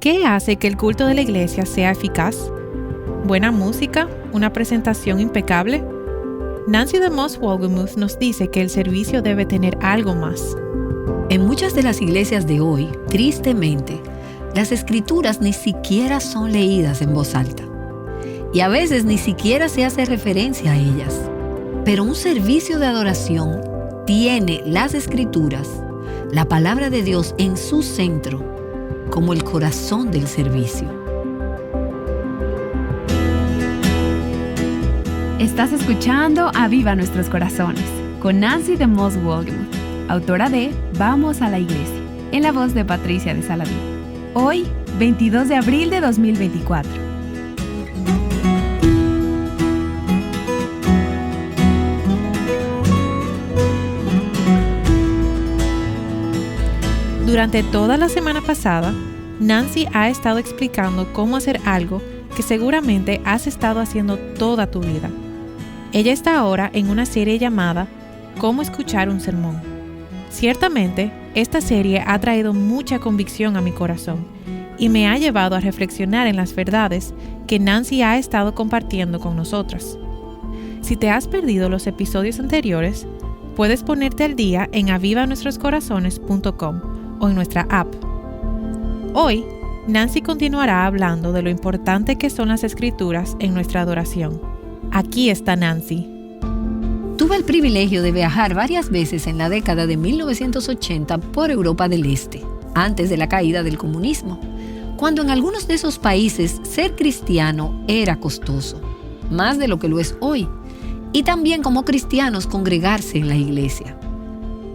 ¿Qué hace que el culto de la iglesia sea eficaz? ¿Buena música? ¿Una presentación impecable? Nancy DeMoss Wolgemuth nos dice que el servicio debe tener algo más. En muchas de las iglesias de hoy, tristemente, las escrituras ni siquiera son leídas en voz alta. Y a veces ni siquiera se hace referencia a ellas. Pero un servicio de adoración tiene las escrituras, la palabra de Dios en su centro, como el corazón del servicio. Estás escuchando Aviva Nuestros Corazones con Nancy DeMoss Wolgemuth, autora de Vamos a la Iglesia, en la voz de Patricia de Saladí. Hoy, 22 de abril de 2024. Durante toda la semana pasada, Nancy ha estado explicando cómo hacer algo que seguramente has estado haciendo toda tu vida. Ella está ahora en una serie llamada Cómo escuchar un sermón. Ciertamente, esta serie ha traído mucha convicción a mi corazón y me ha llevado a reflexionar en las verdades que Nancy ha estado compartiendo con nosotras. Si te has perdido los episodios anteriores, puedes ponerte al día en avivanuestroscorazones.com o en nuestra app. Hoy, Nancy continuará hablando de lo importante que son las escrituras en nuestra adoración. Aquí está Nancy. Tuve el privilegio de viajar varias veces en la década de 1980 por Europa del Este, antes de la caída del comunismo, cuando en algunos de esos países ser cristiano era costoso, más de lo que lo es hoy, y también como cristianos congregarse en la iglesia.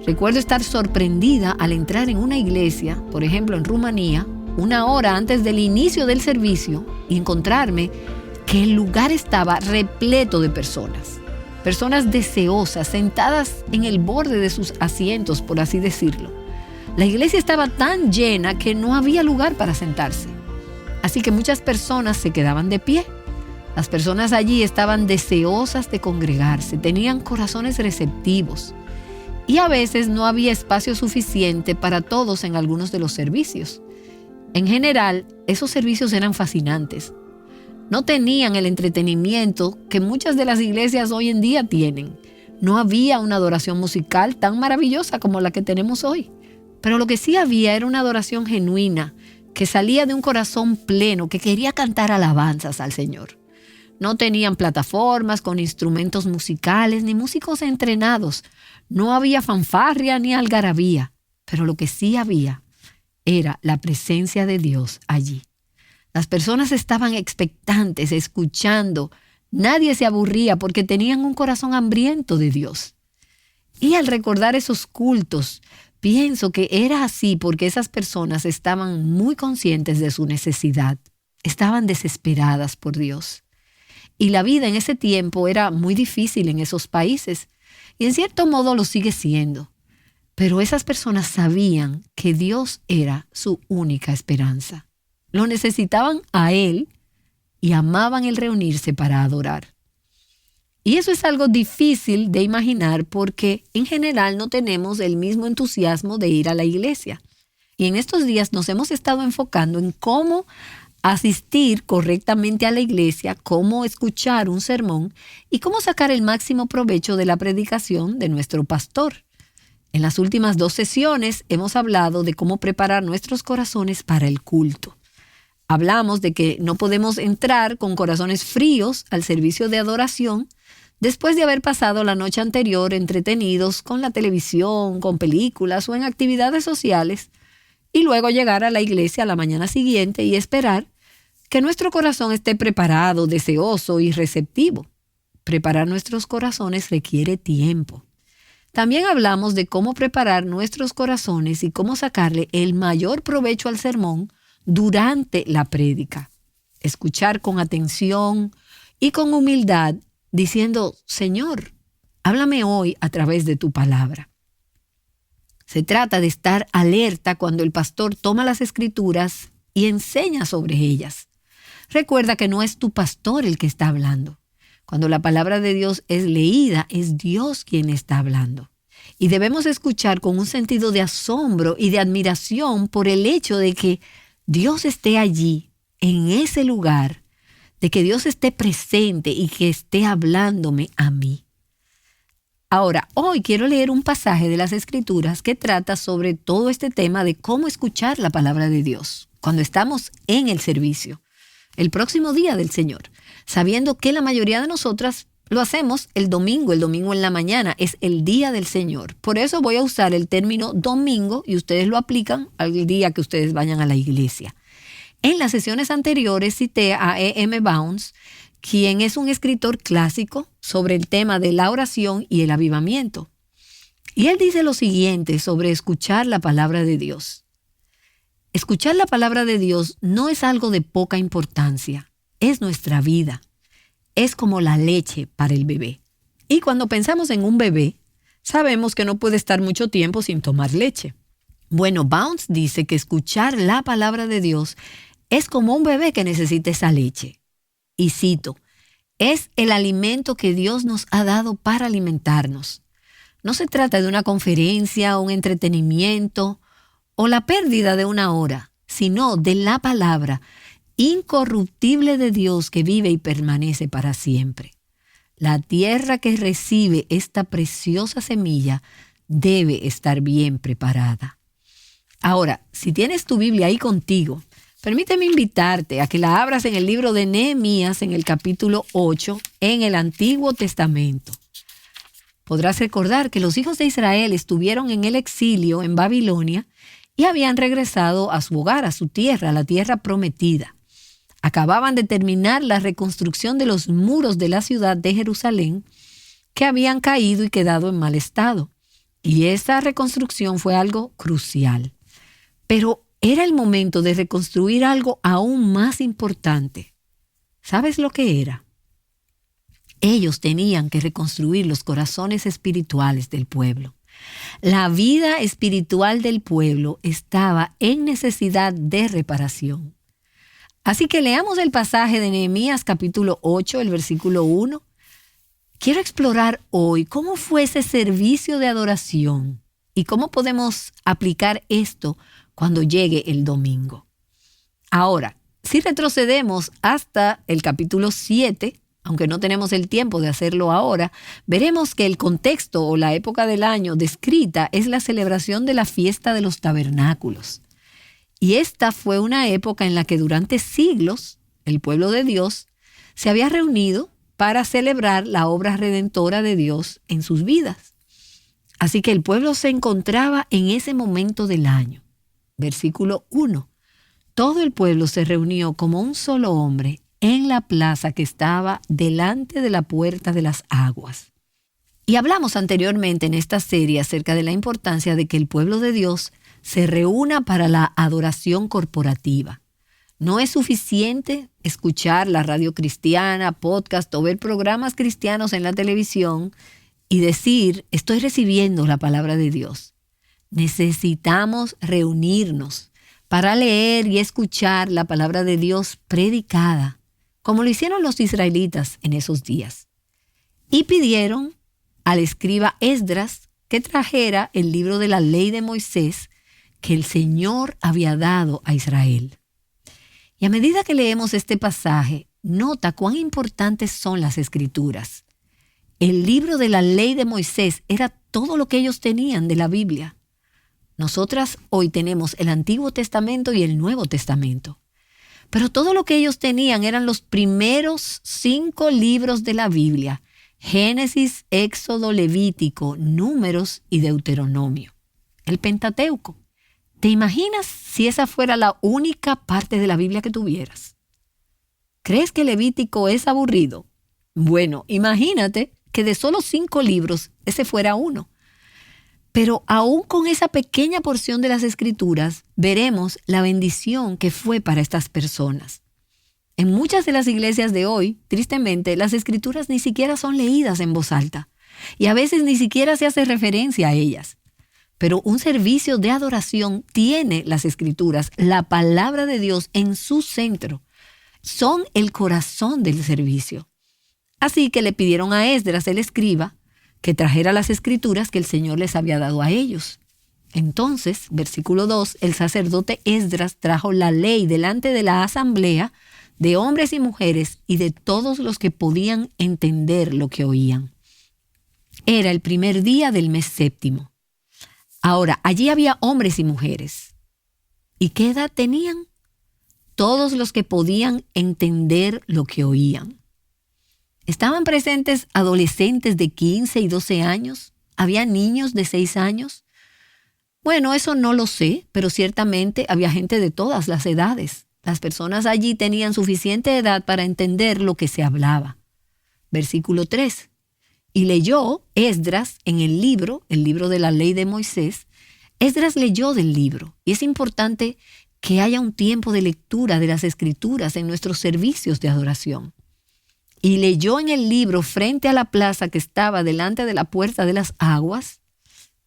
Recuerdo estar sorprendida al entrar en una iglesia, por ejemplo en Rumanía, una hora antes del inicio del servicio, y encontrarme que el lugar estaba repleto de personas deseosas, sentadas en el borde de sus asientos, por así decirlo. La iglesia estaba tan llena que no había lugar para sentarse. Así que muchas personas se quedaban de pie. Las personas allí estaban deseosas de congregarse, tenían corazones receptivos. Y a veces no había espacio suficiente para todos en algunos de los servicios. En general, esos servicios eran fascinantes. No tenían el entretenimiento que muchas de las iglesias hoy en día tienen. No había una adoración musical tan maravillosa como la que tenemos hoy. Pero lo que sí había era una adoración genuina, que salía de un corazón pleno, que quería cantar alabanzas al Señor. No tenían plataformas con instrumentos musicales ni músicos entrenados. No había fanfarria ni algarabía. Pero lo que sí había era la presencia de Dios allí. Las personas estaban expectantes, escuchando. Nadie se aburría porque tenían un corazón hambriento de Dios. Y al recordar esos cultos, pienso que era así porque esas personas estaban muy conscientes de su necesidad. Estaban desesperadas por Dios. Y la vida en ese tiempo era muy difícil en esos países. Y en cierto modo lo sigue siendo. Pero esas personas sabían que Dios era su única esperanza. Lo necesitaban a Él y amaban el reunirse para adorar. Y eso es algo difícil de imaginar porque en general no tenemos el mismo entusiasmo de ir a la iglesia. Y en estos días nos hemos estado enfocando en cómo asistir correctamente a la iglesia, cómo escuchar un sermón y cómo sacar el máximo provecho de la predicación de nuestro pastor. En las últimas 2 sesiones hemos hablado de cómo preparar nuestros corazones para el culto. Hablamos de que no podemos entrar con corazones fríos al servicio de adoración después de haber pasado la noche anterior entretenidos con la televisión, con películas o en actividades sociales, y luego llegar a la iglesia a la mañana siguiente y esperar que nuestro corazón esté preparado, deseoso y receptivo. Preparar nuestros corazones requiere tiempo. También hablamos de cómo preparar nuestros corazones y cómo sacarle el mayor provecho al sermón durante la prédica. Escuchar con atención y con humildad, diciendo: Señor, háblame hoy a través de tu palabra. Se trata de estar alerta cuando el pastor toma las escrituras y enseña sobre ellas. Recuerda que no es tu pastor el que está hablando. Cuando la palabra de Dios es leída, es Dios quien está hablando. Y debemos escuchar con un sentido de asombro y de admiración por el hecho de que Dios esté allí, en ese lugar, de que Dios esté presente y que esté hablándome a mí. Ahora, hoy quiero leer un pasaje de las Escrituras que trata sobre todo este tema de cómo escuchar la palabra de Dios cuando estamos en el servicio, el próximo día del Señor, sabiendo que la mayoría de nosotras lo hacemos el domingo en la mañana, es el día del Señor. Por eso voy a usar el término domingo y ustedes lo aplican al día que ustedes vayan a la iglesia. En las sesiones anteriores cité a E.M. Bounds, quien es un escritor clásico sobre el tema de la oración y el avivamiento. Y él dice lo siguiente sobre escuchar la palabra de Dios. Escuchar la palabra de Dios no es algo de poca importancia, es nuestra vida. Es como la leche para el bebé. Y cuando pensamos en un bebé, sabemos que no puede estar mucho tiempo sin tomar leche. Bueno, Bounds dice que escuchar la palabra de Dios es como un bebé que necesita esa leche. Y cito, es el alimento que Dios nos ha dado para alimentarnos. No se trata de una conferencia, un entretenimiento o la pérdida de una hora, sino de la palabra incorruptible de Dios que vive y permanece para siempre. La tierra que recibe esta preciosa semilla debe estar bien preparada. Ahora, si tienes tu Biblia ahí contigo, permíteme invitarte a que la abras en el libro de Nehemías en el capítulo 8 en el Antiguo Testamento. Podrás recordar que los hijos de Israel estuvieron en el exilio en Babilonia y habían regresado a su hogar, a su tierra, la tierra prometida. Acababan de terminar la reconstrucción de los muros de la ciudad de Jerusalén que habían caído y quedado en mal estado. Y esa reconstrucción fue algo crucial. Pero era el momento de reconstruir algo aún más importante. ¿Sabes lo que era? Ellos tenían que reconstruir los corazones espirituales del pueblo. La vida espiritual del pueblo estaba en necesidad de reparación. Así que leamos el pasaje de Nehemías capítulo 8, el versículo 1. Quiero explorar hoy cómo fue ese servicio de adoración y cómo podemos aplicar esto cuando llegue el domingo. Ahora, si retrocedemos hasta el capítulo 7, aunque no tenemos el tiempo de hacerlo ahora, veremos que el contexto o la época del año descrita es la celebración de la fiesta de los tabernáculos. Y esta fue una época en la que durante siglos el pueblo de Dios se había reunido para celebrar la obra redentora de Dios en sus vidas. Así que el pueblo se encontraba en ese momento del año. Versículo 1. Todo el pueblo se reunió como un solo hombre en la plaza que estaba delante de la puerta de las aguas. Y hablamos anteriormente en esta serie acerca de la importancia de que el pueblo de Dios se reúna para la adoración corporativa. No es suficiente escuchar la radio cristiana, podcast o ver programas cristianos en la televisión y decir, estoy recibiendo la palabra de Dios. Necesitamos reunirnos para leer y escuchar la palabra de Dios predicada, como lo hicieron los israelitas en esos días. Y pidieron al escriba Esdras que trajera el libro de la ley de Moisés que el Señor había dado a Israel. Y a medida que leemos este pasaje, nota cuán importantes son las Escrituras. El libro de la ley de Moisés era todo lo que ellos tenían de la Biblia. Nosotras hoy tenemos el Antiguo Testamento y el Nuevo Testamento. Pero todo lo que ellos tenían eran los primeros 5 libros de la Biblia: Génesis, Éxodo, Levítico, Números y Deuteronomio. El Pentateuco. ¿Te imaginas si esa fuera la única parte de la Biblia que tuvieras? ¿Crees que Levítico es aburrido? Bueno, imagínate que de solo 5 libros ese fuera uno. Pero aún con esa pequeña porción de las Escrituras, veremos la bendición que fue para estas personas. En muchas de las iglesias de hoy, tristemente, las Escrituras ni siquiera son leídas en voz alta. Y a veces ni siquiera se hace referencia a ellas. Pero un servicio de adoración tiene las Escrituras, la palabra de Dios en su centro. Son el corazón del servicio. Así que le pidieron a Esdras, el escriba, que trajera las Escrituras que el Señor les había dado a ellos. Entonces, versículo 2, el sacerdote Esdras trajo la ley delante de la asamblea de hombres y mujeres y de todos los que podían entender lo que oían. Era el primer día del mes séptimo. Ahora, allí había hombres y mujeres. ¿Y qué edad tenían? Todos los que podían entender lo que oían. ¿Estaban presentes adolescentes de 15 y 12 años? ¿Había niños de 6 años? Bueno, eso no lo sé, pero ciertamente había gente de todas las edades. Las personas allí tenían suficiente edad para entender lo que se hablaba. Versículo 3. Y leyó Esdras en el libro de la ley de Moisés. Esdras leyó del libro, y es importante que haya un tiempo de lectura de las Escrituras en nuestros servicios de adoración. Y leyó en el libro frente a la plaza que estaba delante de la puerta de las aguas.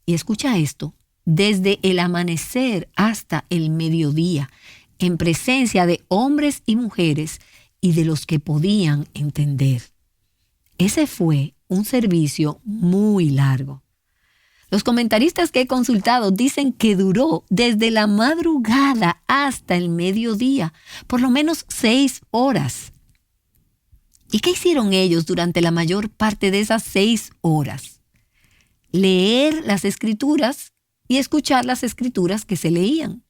Y escucha esto, desde el amanecer hasta el mediodía, en presencia de hombres y mujeres y de los que podían entender. Ese fue un servicio muy largo. Los comentaristas que he consultado dicen que duró desde la madrugada hasta el mediodía, por lo menos 6 horas. ¿Y qué hicieron ellos durante la mayor parte de esas 6 horas? Leer las Escrituras y escuchar las Escrituras que se leían.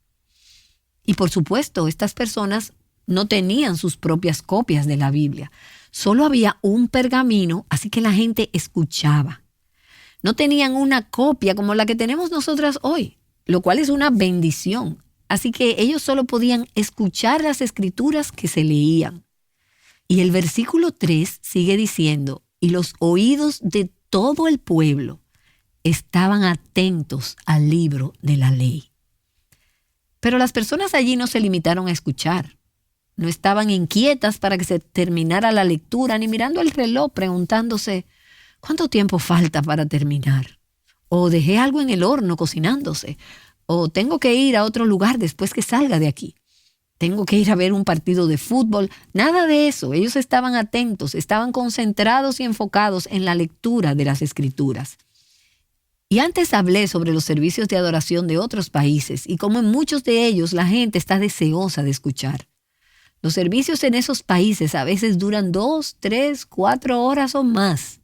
Y por supuesto, estas personas no tenían sus propias copias de la Biblia. Solo había un pergamino, así que la gente escuchaba. No tenían una copia como la que tenemos nosotras hoy, lo cual es una bendición. Así que ellos solo podían escuchar las Escrituras que se leían. Y el versículo 3 sigue diciendo, y los oídos de todo el pueblo estaban atentos al libro de la ley. Pero las personas allí no se limitaron a escuchar. No estaban inquietas para que se terminara la lectura, ni mirando el reloj preguntándose, ¿cuánto tiempo falta para terminar? O dejé algo en el horno cocinándose. O tengo que ir a otro lugar después que salga de aquí. Tengo que ir a ver un partido de fútbol. Nada de eso. Ellos estaban atentos, estaban concentrados y enfocados en la lectura de las Escrituras. Y antes hablé sobre los servicios de adoración de otros países y cómo en muchos de ellos la gente está deseosa de escuchar. Los servicios en esos países a veces duran 2, 3, 4 horas o más.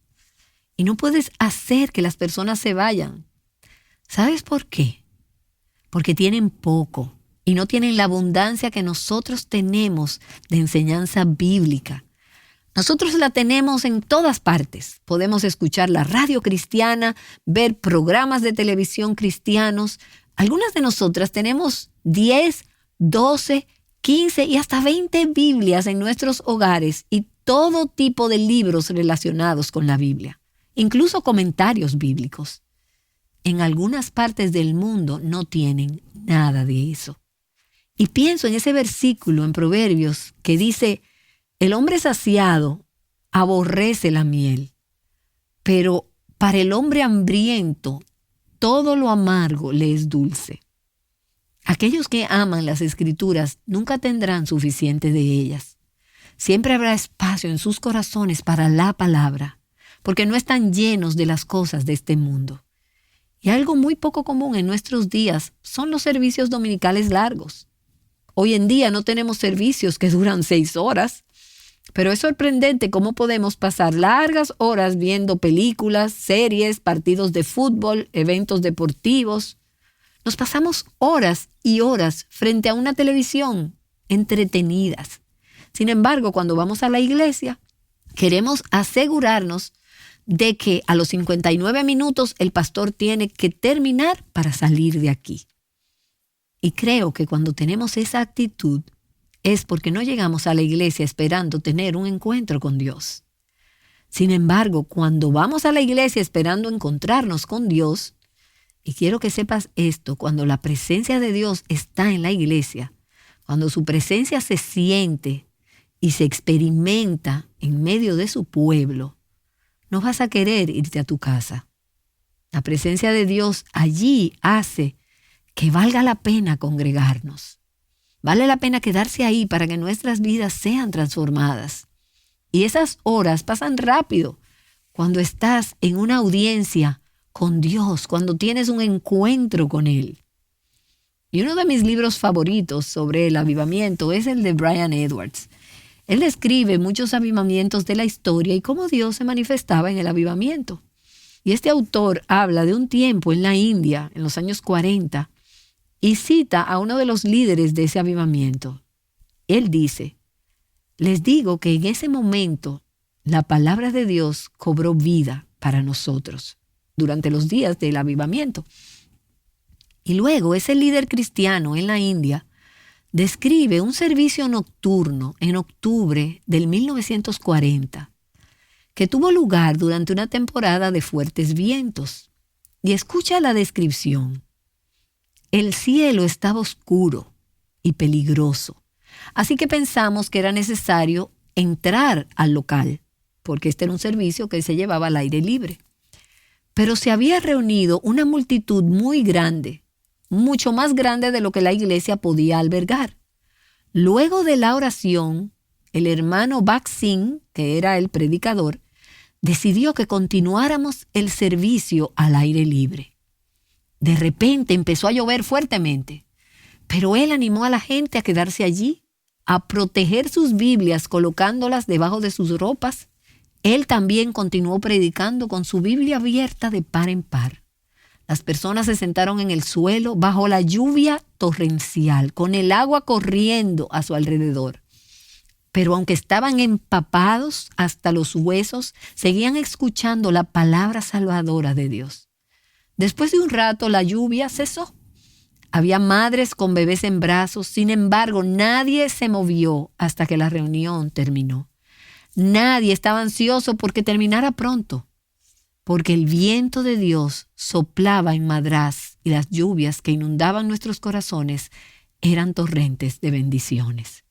Y no puedes hacer que las personas se vayan. ¿Sabes por qué? Porque tienen poco y no tienen la abundancia que nosotros tenemos de enseñanza bíblica. Nosotros la tenemos en todas partes. Podemos escuchar la radio cristiana, ver programas de televisión cristianos. Algunas de nosotras tenemos 10, 12, 15 y hasta 20 Biblias en nuestros hogares y todo tipo de libros relacionados con la Biblia, incluso comentarios bíblicos. En algunas partes del mundo no tienen nada de eso. Y pienso en ese versículo en Proverbios que dice, el hombre saciado aborrece la miel, pero para el hombre hambriento todo lo amargo le es dulce. Aquellos que aman las Escrituras nunca tendrán suficiente de ellas. Siempre habrá espacio en sus corazones para la palabra, porque no están llenos de las cosas de este mundo. Y algo muy poco común en nuestros días son los servicios dominicales largos. Hoy en día no tenemos servicios que duran 6 horas, pero es sorprendente cómo podemos pasar largas horas viendo películas, series, partidos de fútbol, eventos deportivos. Nos pasamos horas y horas frente a una televisión, entretenidas. Sin embargo, cuando vamos a la iglesia, queremos asegurarnos de que a los 59 minutos el pastor tiene que terminar para salir de aquí. Y creo que cuando tenemos esa actitud es porque no llegamos a la iglesia esperando tener un encuentro con Dios. Sin embargo, cuando vamos a la iglesia esperando encontrarnos con Dios, y quiero que sepas esto, cuando la presencia de Dios está en la iglesia, cuando su presencia se siente y se experimenta en medio de su pueblo, no vas a querer irte a tu casa. La presencia de Dios allí hace que valga la pena congregarnos. Vale la pena quedarse ahí para que nuestras vidas sean transformadas. Y esas horas pasan rápido cuando estás en una audiencia con Dios, cuando tienes un encuentro con Él. Y uno de mis libros favoritos sobre el avivamiento es el de Brian Edwards. Él describe muchos avivamientos de la historia y cómo Dios se manifestaba en el avivamiento. Y este autor habla de un tiempo en la India, en los años 40, y cita a uno de los líderes de ese avivamiento. Él dice: les digo que en ese momento la palabra de Dios cobró vida para nosotros durante los días del avivamiento. Y luego ese líder cristiano en la India describe un servicio nocturno en octubre del 1940 que tuvo lugar durante una temporada de fuertes vientos. Y escucha la descripción. El cielo estaba oscuro y peligroso, así que pensamos que era necesario entrar al local, porque este era un servicio que se llevaba al aire libre. Pero se había reunido una multitud muy grande, mucho más grande de lo que la iglesia podía albergar. Luego de la oración, el hermano Bhagat, que era el predicador, decidió que continuáramos el servicio al aire libre. De repente empezó a llover fuertemente, pero él animó a la gente a quedarse allí, a proteger sus Biblias colocándolas debajo de sus ropas. Él también continuó predicando con su Biblia abierta de par en par. Las personas se sentaron en el suelo bajo la lluvia torrencial, con el agua corriendo a su alrededor. Pero aunque estaban empapados hasta los huesos, seguían escuchando la palabra salvadora de Dios. Después de un rato, la lluvia cesó. Había madres con bebés en brazos, sin embargo, nadie se movió hasta que la reunión terminó. Nadie estaba ansioso porque terminara pronto, porque el viento de Dios soplaba en Madrás y las lluvias que inundaban nuestros corazones eran torrentes de bendiciones.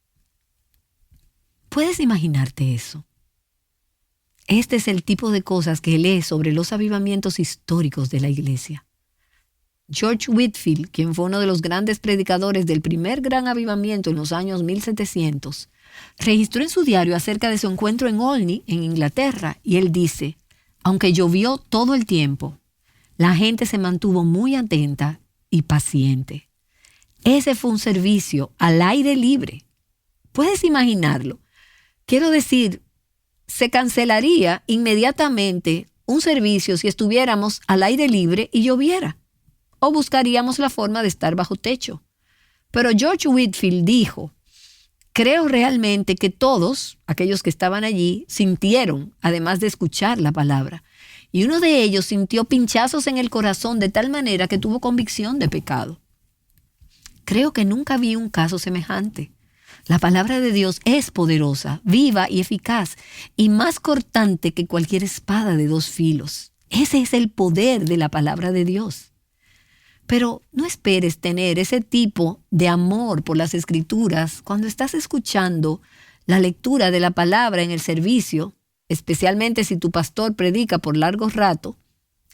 ¿Puedes imaginarte eso? Este es el tipo de cosas que lees sobre los avivamientos históricos de la iglesia. George Whitefield, quien fue uno de los grandes predicadores del primer gran avivamiento en los años 1700, registró en su diario acerca de su encuentro en Olney, en Inglaterra, y él dice: aunque llovió todo el tiempo, la gente se mantuvo muy atenta y paciente. Ese fue un servicio al aire libre. ¿Puedes imaginarlo? Quiero decir, se cancelaría inmediatamente un servicio si estuviéramos al aire libre y lloviera, o buscaríamos la forma de estar bajo techo. Pero George Whitefield dijo: creo realmente que todos, aquellos que estaban allí, sintieron, además de escuchar la palabra. Y uno de ellos sintió pinchazos en el corazón de tal manera que tuvo convicción de pecado. Creo que nunca vi un caso semejante. La palabra de Dios es poderosa, viva y eficaz, y más cortante que cualquier espada de dos filos. Ese es el poder de la palabra de Dios. Pero no esperes tener ese tipo de amor por las Escrituras cuando estás escuchando la lectura de la palabra en el servicio, especialmente si tu pastor predica por largo rato.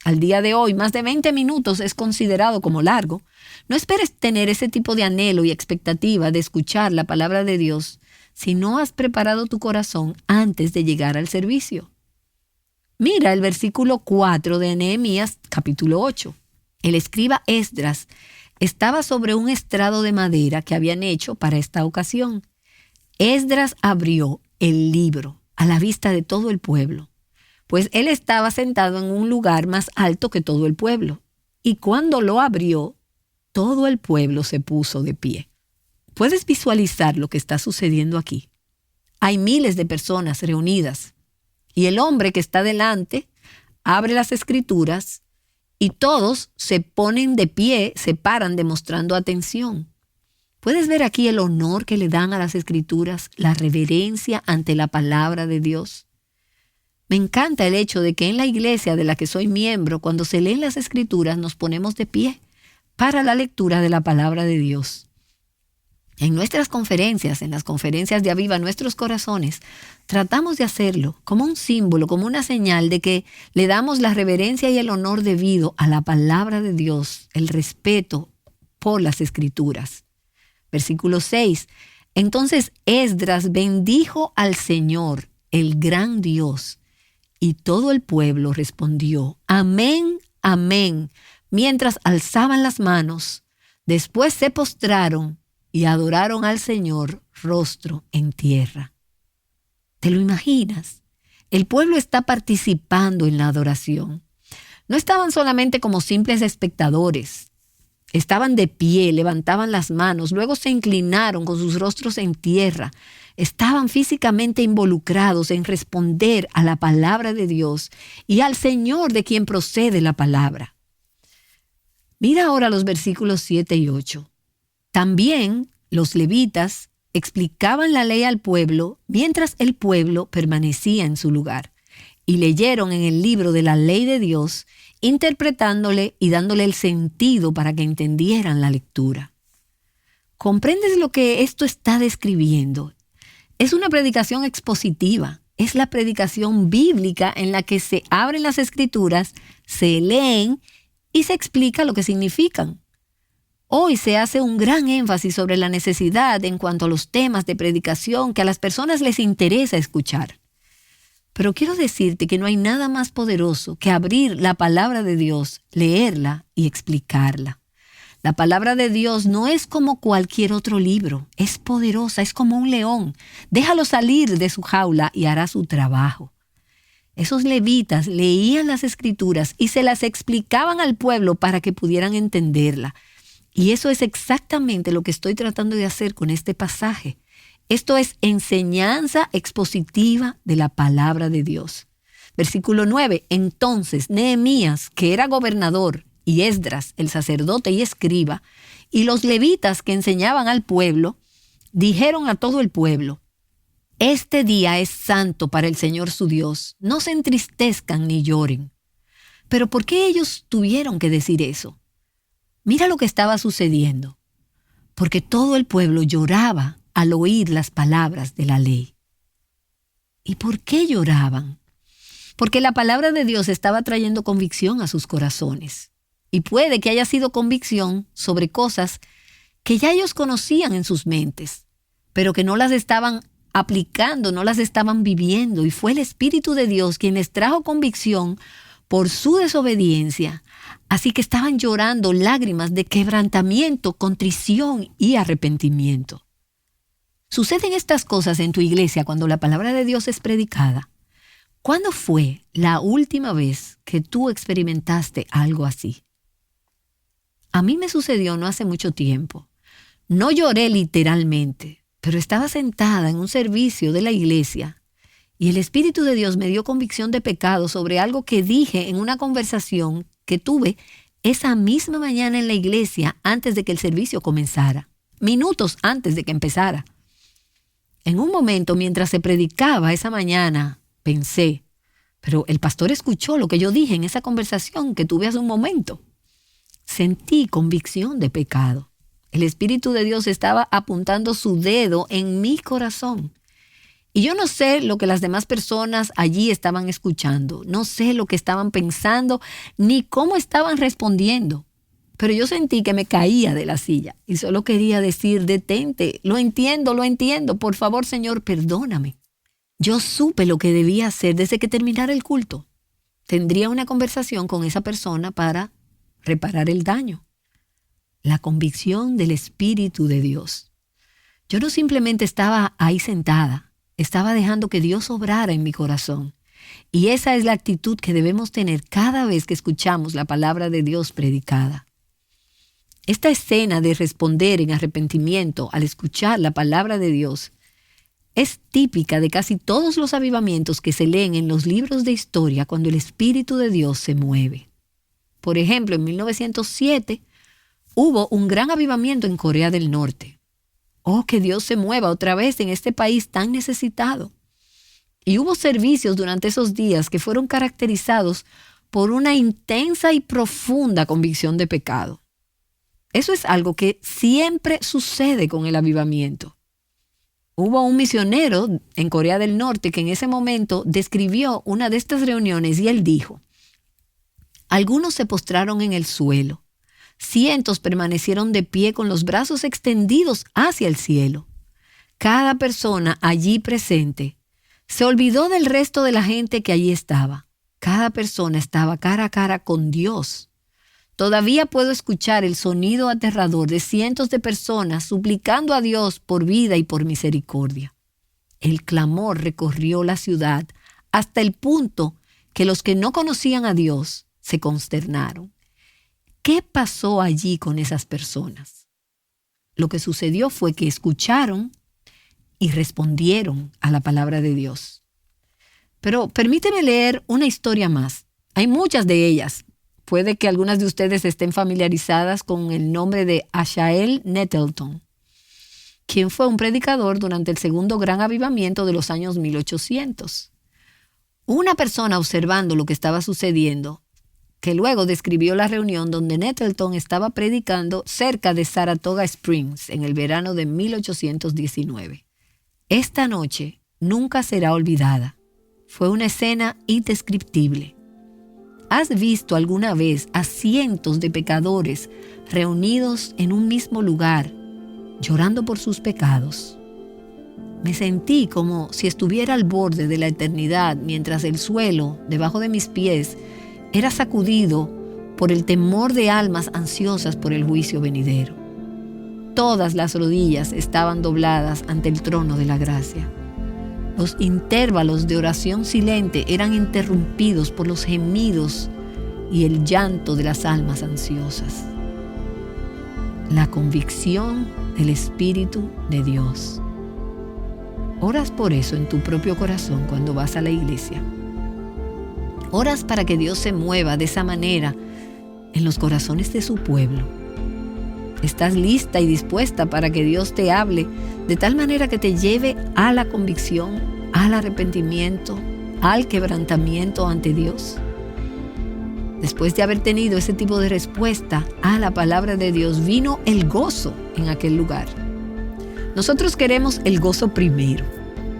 Al día de hoy, más de 20 minutos es considerado como largo. No esperes tener ese tipo de anhelo y expectativa de escuchar la palabra de Dios si no has preparado tu corazón antes de llegar al servicio. Mira el versículo 4 de Nehemías capítulo 8. El escriba Esdras estaba sobre un estrado de madera que habían hecho para esta ocasión. Esdras abrió el libro a la vista de todo el pueblo, pues él estaba sentado en un lugar más alto que todo el pueblo. Y cuando lo abrió, todo el pueblo se puso de pie. ¿Puedes visualizar lo que está sucediendo aquí? Hay miles de personas reunidas y el hombre que está delante abre las Escrituras y todos se ponen de pie, se paran demostrando atención. ¿Puedes ver aquí el honor que le dan a las Escrituras, la reverencia ante la palabra de Dios? Me encanta el hecho de que en la iglesia de la que soy miembro, cuando se leen las Escrituras, nos ponemos de pie para la lectura de la palabra de Dios. En nuestras conferencias, en las conferencias de Aviva Nuestros Corazones, tratamos de hacerlo como un símbolo, como una señal de que le damos la reverencia y el honor debido a la palabra de Dios, el respeto por las Escrituras. Versículo 6. Entonces Esdras bendijo al Señor, el gran Dios, y todo el pueblo respondió: Amén, amén mientras alzaban las manos. Después se postraron y adoraron al Señor rostro en tierra. ¿Te lo imaginas? El pueblo está participando en la adoración. No estaban solamente como simples espectadores. Estaban de pie, levantaban las manos, luego se inclinaron con sus rostros en tierra. Estaban físicamente involucrados en responder a la palabra de Dios y al Señor de quien procede la palabra. Mira ahora los versículos 7 y 8. También los levitas explicaban la ley al pueblo mientras el pueblo permanecía en su lugar, y leyeron en el libro de la ley de Dios, interpretándole y dándole el sentido para que entendieran la lectura. ¿Comprendes lo que esto está describiendo? Es una predicación expositiva, es la predicación bíblica en la que se abren las escrituras, se leen y se explica lo que significan. Hoy se hace un gran énfasis sobre la necesidad en cuanto a los temas de predicación que a las personas les interesa escuchar. Pero quiero decirte que no hay nada más poderoso que abrir la palabra de Dios, leerla y explicarla. La palabra de Dios no es como cualquier otro libro, es poderosa, es como un león. Déjalo salir de su jaula y hará su trabajo. Esos levitas leían las escrituras y se las explicaban al pueblo para que pudieran entenderla. Y eso es exactamente lo que estoy tratando de hacer con este pasaje. Esto es enseñanza expositiva de la palabra de Dios. Versículo 9. Entonces Nehemías, que era gobernador, y Esdras, el sacerdote y escriba, y los levitas que enseñaban al pueblo, dijeron a todo el pueblo: este día es santo para el Señor su Dios. No se entristezcan ni lloren. Pero ¿por qué ellos tuvieron que decir eso? Mira lo que estaba sucediendo. Porque todo el pueblo lloraba al oír las palabras de la ley. ¿Y por qué lloraban? Porque la palabra de Dios estaba trayendo convicción a sus corazones. Y puede que haya sido convicción sobre cosas que ya ellos conocían en sus mentes, pero que no las estaban aplicando, no las estaban viviendo. Y fue el Espíritu de Dios quien les trajo convicción por su desobediencia. Así que estaban llorando lágrimas de quebrantamiento, contrición y arrepentimiento. Suceden estas cosas en tu iglesia cuando la palabra de Dios es predicada. ¿Cuándo fue la última vez que tú experimentaste algo así? A mí me sucedió no hace mucho tiempo. No lloré literalmente, pero estaba sentada en un servicio de la iglesia y el Espíritu de Dios me dio convicción de pecado sobre algo que dije en una conversación que tuve esa misma mañana en la iglesia antes de que el servicio comenzara, minutos antes de que empezara. En un momento, mientras se predicaba esa mañana, pensé, pero el pastor escuchó lo que yo dije en esa conversación que tuve hace un momento. Sentí convicción de pecado. El Espíritu de Dios estaba apuntando su dedo en mi corazón. Y yo no sé lo que las demás personas allí estaban escuchando, no sé lo que estaban pensando, ni cómo estaban respondiendo. Pero yo sentí que me caía de la silla y solo quería decir: detente, lo entiendo, por favor, Señor, perdóname. Yo supe lo que debía hacer desde que terminara el culto. Tendría una conversación con esa persona para reparar el daño. La convicción del Espíritu de Dios. Yo no simplemente estaba ahí sentada, estaba dejando que Dios obrara en mi corazón. Y esa es la actitud que debemos tener cada vez que escuchamos la palabra de Dios predicada. Esta escena de responder en arrepentimiento al escuchar la palabra de Dios es típica de casi todos los avivamientos que se leen en los libros de historia cuando el Espíritu de Dios se mueve. Por ejemplo, en 1907 hubo un gran avivamiento en Corea del Norte. Oh, que Dios se mueva otra vez en este país tan necesitado. Y hubo servicios durante esos días que fueron caracterizados por una intensa y profunda convicción de pecado. Eso es algo que siempre sucede con el avivamiento. Hubo un misionero en Corea del Norte que en ese momento describió una de estas reuniones y él dijo: algunos se postraron en el suelo, cientos permanecieron de pie con los brazos extendidos hacia el cielo. Cada persona allí presente se olvidó del resto de la gente que allí estaba. Cada persona estaba cara a cara con Dios. Todavía puedo escuchar el sonido aterrador de cientos de personas suplicando a Dios por vida y por misericordia. El clamor recorrió la ciudad hasta el punto que los que no conocían a Dios se consternaron. ¿Qué pasó allí con esas personas? Lo que sucedió fue que escucharon y respondieron a la palabra de Dios. Pero permíteme leer una historia más. Hay muchas de ellas. Puede que algunas de ustedes estén familiarizadas con el nombre de Asahel Nettleton, quien fue un predicador durante el segundo gran avivamiento de los años 1800. Una persona observando lo que estaba sucediendo, que luego describió la reunión donde Nettleton estaba predicando cerca de Saratoga Springs en el verano de 1819. Esta noche nunca será olvidada. Fue una escena indescriptible. ¿Has visto alguna vez a cientos de pecadores reunidos en un mismo lugar, llorando por sus pecados? Me sentí como si estuviera al borde de la eternidad mientras el suelo, debajo de mis pies, era sacudido por el temor de almas ansiosas por el juicio venidero. Todas las rodillas estaban dobladas ante el trono de la gracia. Los intervalos de oración silente eran interrumpidos por los gemidos y el llanto de las almas ansiosas. La convicción del Espíritu de Dios. ¿Oras por eso en tu propio corazón cuando vas a la iglesia? ¿Oras para que Dios se mueva de esa manera en los corazones de su pueblo? ¿Estás lista y dispuesta para que Dios te hable de tal manera que te lleve a la convicción, al arrepentimiento, al quebrantamiento ante Dios? Después de haber tenido ese tipo de respuesta a la palabra de Dios, vino el gozo en aquel lugar. Nosotros queremos el gozo primero,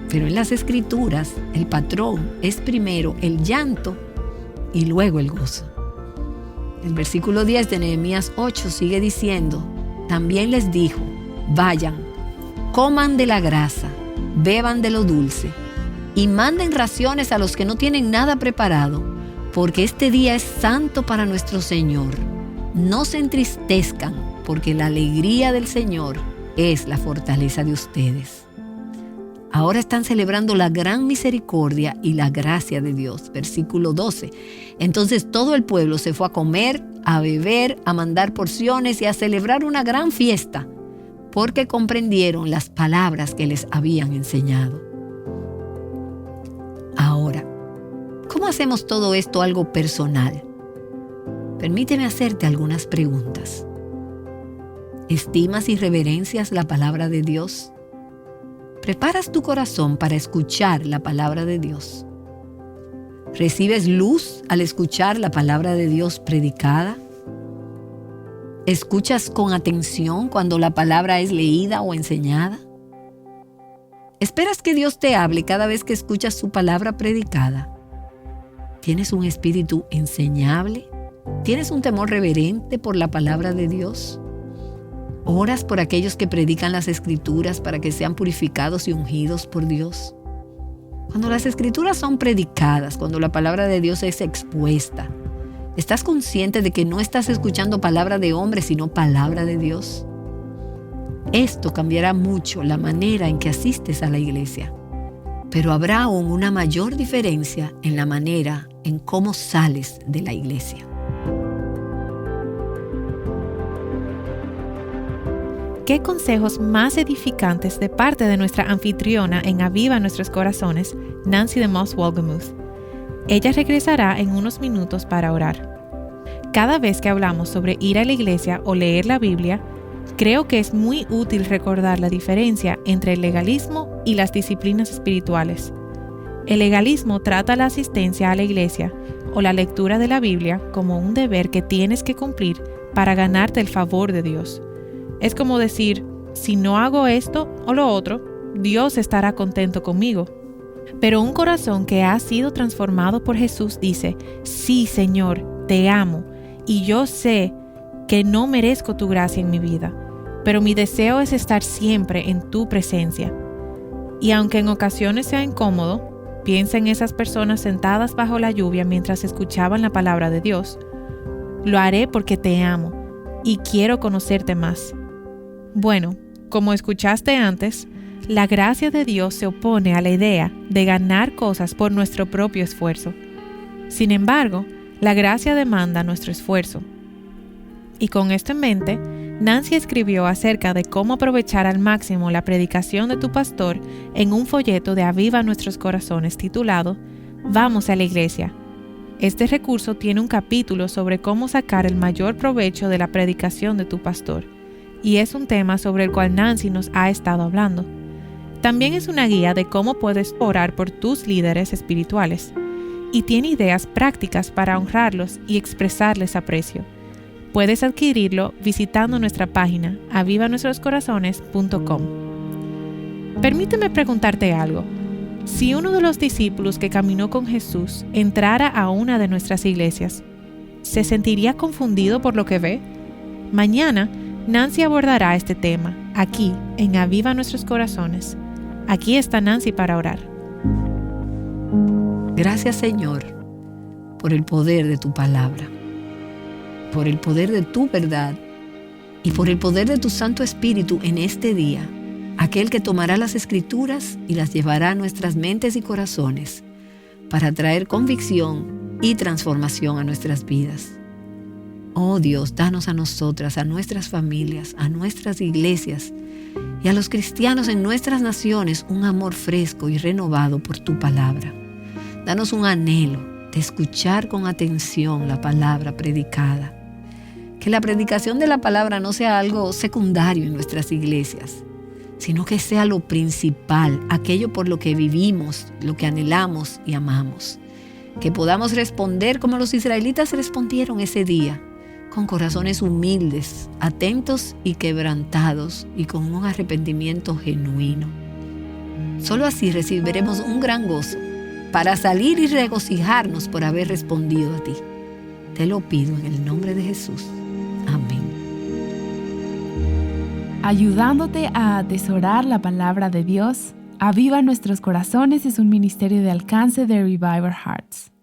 pero en las Escrituras el patrón es primero el llanto y luego el gozo. El versículo 10 de Nehemías 8 sigue diciendo: también les dijo, vayan, coman de la grasa, beban de lo dulce, y manden raciones a los que no tienen nada preparado, porque este día es santo para nuestro Señor. No se entristezcan, porque la alegría del Señor es la fortaleza de ustedes. Ahora están celebrando la gran misericordia y la gracia de Dios. Versículo 12. Entonces todo el pueblo se fue a comer, a beber, a mandar porciones y a celebrar una gran fiesta, porque comprendieron las palabras que les habían enseñado. Ahora, ¿cómo hacemos todo esto algo personal? Permíteme hacerte algunas preguntas. ¿Estimas y reverencias la palabra de Dios? ¿Preparas tu corazón para escuchar la palabra de Dios? ¿Recibes luz al escuchar la palabra de Dios predicada? ¿Escuchas con atención cuando la palabra es leída o enseñada? ¿Esperas que Dios te hable cada vez que escuchas su palabra predicada? ¿Tienes un espíritu enseñable? ¿Tienes un temor reverente por la palabra de Dios? ¿Oras por aquellos que predican las Escrituras para que sean purificados y ungidos por Dios? Cuando las Escrituras son predicadas, cuando la palabra de Dios es expuesta, ¿estás consciente de que no estás escuchando palabra de hombre, sino palabra de Dios? Esto cambiará mucho la manera en que asistes a la iglesia, pero habrá aún una mayor diferencia en la manera en cómo sales de la iglesia. ¿Qué consejos más edificantes de parte de nuestra anfitriona en Aviva Nuestros Corazones, Nancy DeMoss Wolgemuth? Ella regresará en unos minutos para orar. Cada vez que hablamos sobre ir a la iglesia o leer la Biblia, creo que es muy útil recordar la diferencia entre el legalismo y las disciplinas espirituales. El legalismo trata la asistencia a la iglesia o la lectura de la Biblia como un deber que tienes que cumplir para ganarte el favor de Dios. Es como decir, si no hago esto o lo otro, Dios estará contento conmigo. Pero un corazón que ha sido transformado por Jesús dice, sí, Señor, te amo, y yo sé que no merezco tu gracia en mi vida, pero mi deseo es estar siempre en tu presencia. Y aunque en ocasiones sea incómodo, Piensa en esas personas sentadas bajo la lluvia mientras escuchaban la palabra de Dios. Lo haré porque te amo y quiero conocerte más. Bueno, como escuchaste antes, la gracia de Dios se opone a la idea de ganar cosas por nuestro propio esfuerzo. Sin embargo, la gracia demanda nuestro esfuerzo. Y con esto en mente, Nancy escribió acerca de cómo aprovechar al máximo la predicación de tu pastor en un folleto de Aviva Nuestros Corazones titulado Vamos a la Iglesia. Este recurso tiene un capítulo sobre cómo sacar el mayor provecho de la predicación de tu pastor, y es un tema sobre el cual Nancy nos ha estado hablando. También es una guía de cómo puedes orar por tus líderes espirituales, y tiene ideas prácticas para honrarlos y expresarles aprecio. Puedes adquirirlo visitando nuestra página avivanuestroscorazones.com. Permíteme preguntarte algo. Si uno de los discípulos que caminó con Jesús entrara a una de nuestras iglesias, ¿se sentiría confundido por lo que ve? Mañana, Nancy abordará este tema, aquí, en Aviva Nuestros Corazones. Aquí está Nancy para orar. Gracias, Señor, por el poder de tu palabra, por el poder de tu verdad y por el poder de tu Santo Espíritu en este día, aquel que tomará las Escrituras y las llevará a nuestras mentes y corazones para traer convicción y transformación a nuestras vidas. Oh Dios, danos a nosotras, a nuestras familias, a nuestras iglesias y a los cristianos en nuestras naciones un amor fresco y renovado por tu palabra. Danos un anhelo de escuchar con atención la palabra predicada. Que la predicación de la palabra no sea algo secundario en nuestras iglesias, sino que sea lo principal, aquello por lo que vivimos, lo que anhelamos y amamos. Que podamos responder como los israelitas respondieron ese día, con corazones humildes, atentos y quebrantados y con un arrepentimiento genuino. Solo así recibiremos un gran gozo para salir y regocijarnos por haber respondido a ti. Te lo pido en el nombre de Jesús. Amén. Ayudándote a atesorar la palabra de Dios, Aviva Nuestros Corazones es un ministerio de alcance de Revive Our Hearts.